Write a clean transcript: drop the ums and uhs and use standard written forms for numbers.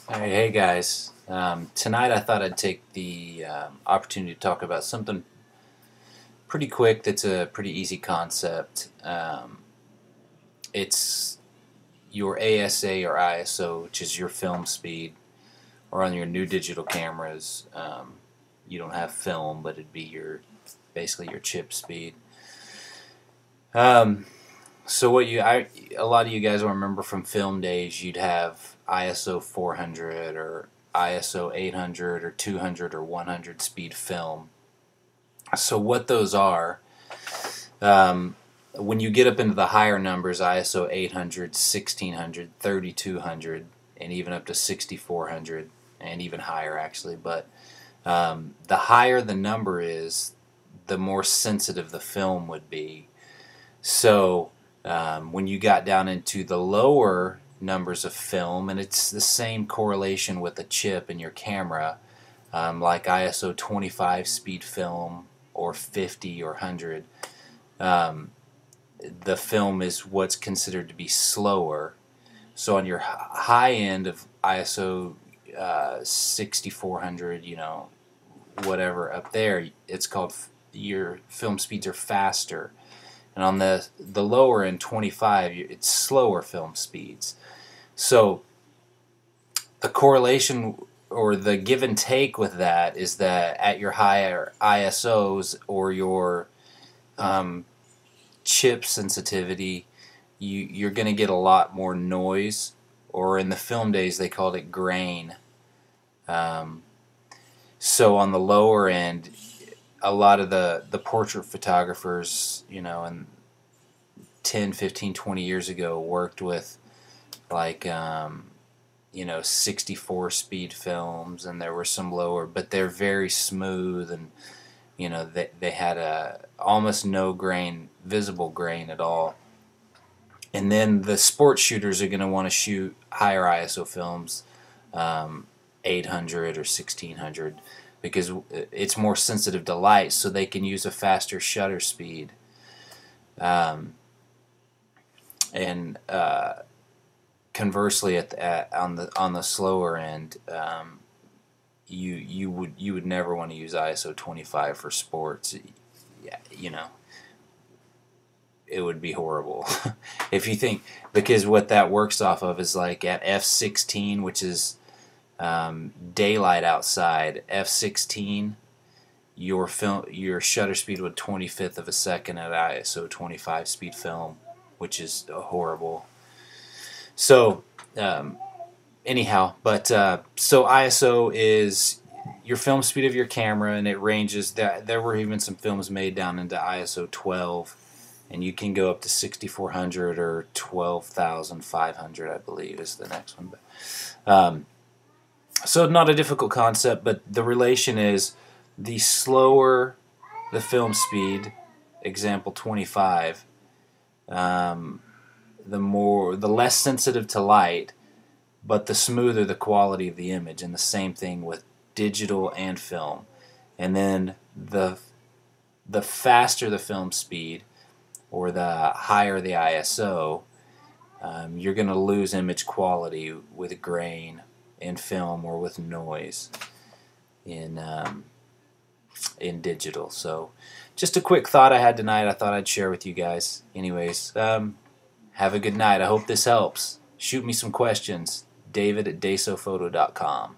Alright, hey guys. Tonight I thought I'd take the opportunity to talk about something pretty quick that's a pretty easy concept. It's your ASA or ISO, which is your film speed, or on your new digital cameras. You don't have film, but it'd be basically your chip speed. So a lot of you guys will remember from film days, you'd have ISO 400 or ISO 800 or 200 or 100 speed film. So what those are, when you get up into the higher numbers, ISO 800, 1600, 3200, and even up to 6400, and even higher actually, but the higher the number is, the more sensitive the film would be. So when you got down into the lower numbers of film, and it's the same correlation with the chip in your camera, like ISO 25 speed film or 50 or 100, the film is what's considered to be slower. So on your high end of ISO 6400, whatever up there, it's called, your film speeds are faster. And on the lower end, 25, it's slower film speeds. So the correlation or the give and take with that is that at your higher ISOs or your chip sensitivity, you're going to get a lot more noise, or in the film days they called it grain. So on the lower end, a lot of the portrait photographers, and 10, 15, 20 years ago worked with like 64 speed films, and there were some lower, but they're very smooth, and they had almost no grain, visible grain at all. And then the sports shooters are going to want to shoot higher ISO films, 800 or 1600, because it's more sensitive to light, so they can use a faster shutter speed. And conversely, on the slower end, you would never want to use ISO 25 for sports. It would be horrible if you think, because what that works off of is like at f16, which is daylight outside. F16, your shutter speed would 25th of a second at ISO 25 speed film, which is horrible. So anyhow, but so ISO is your film speed of your camera, and it ranges. There were even some films made down into ISO 12, and you can go up to 6400 or 12,500, I believe, is the next one. But so not a difficult concept, but the relation is the slower the film speed, example 25, the less sensitive to light, but the smoother the quality of the image. And the same thing with digital and film. And then the faster the film speed, or the higher the ISO, you're going to lose image quality with grain in film, or with noise in digital. So just a quick thought I had tonight. I thought I'd share with you guys. Anyways, have a good night. I hope this helps. Shoot me some questions. David at dasophoto.com.